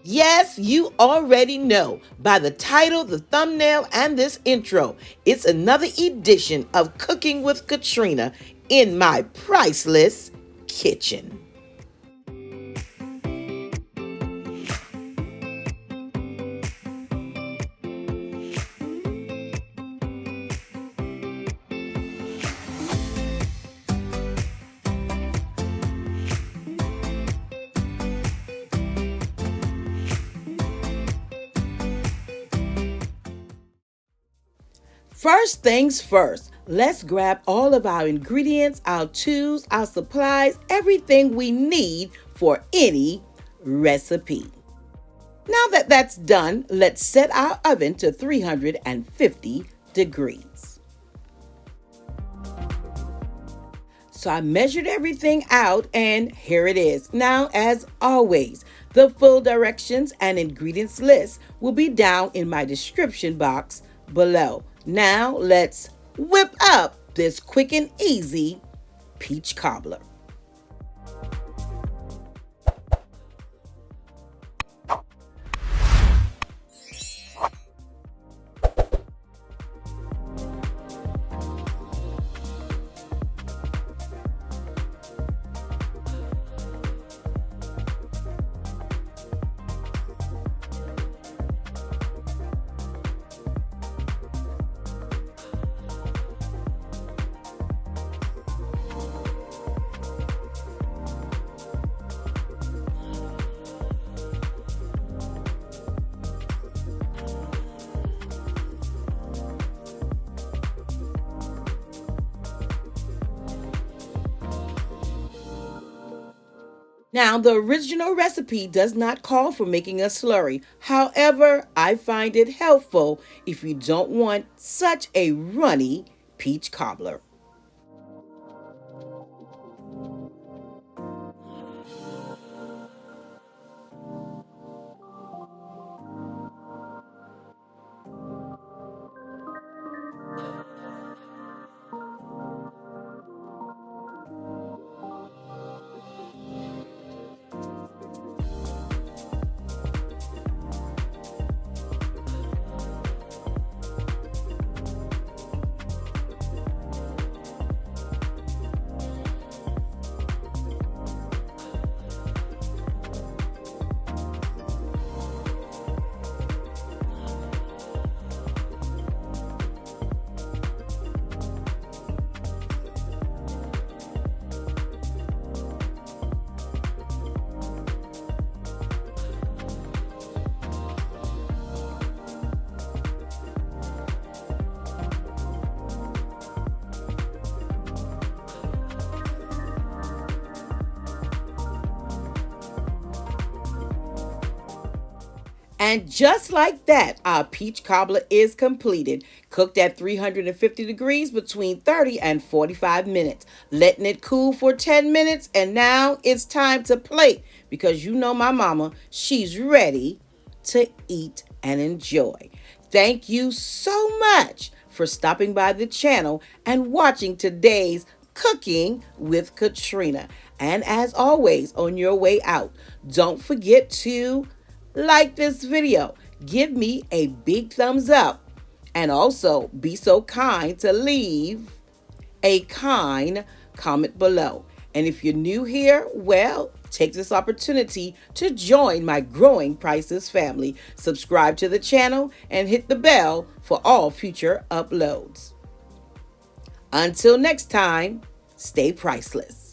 Yes, you already know by the title, the thumbnail, and this intro. It's another edition of Cooking with Katrena in my priceless kitchen. First things first, let's grab all of our ingredients, our tools, our supplies, everything we need for any recipe. Now that that's done, let's set our oven to 350 degrees. So I measured everything out and here it is. Now, as always, the full directions and ingredients list will be down in my description box below. Now let's whip up this quick and easy peach cobbler. Now, the original recipe does not call for making a slurry. However, I find it helpful if you don't want such a runny peach cobbler. And just like that, our peach cobbler is completed. Cooked at 350 degrees between 30 and 45 minutes. Letting it cool for 10 minutes. And now it's time to plate because you know my mama, she's ready to eat and enjoy. Thank you so much for stopping by the channel and watching today's Cooking with Katrena. And as always, on your way out, don't forget to like this video, give me a big thumbs up, and also be so kind to leave a kind comment below. And if you're new here, well, take this opportunity to join my growing Priceless family. Subscribe to the channel and hit the bell for all future uploads. Until next time, stay priceless.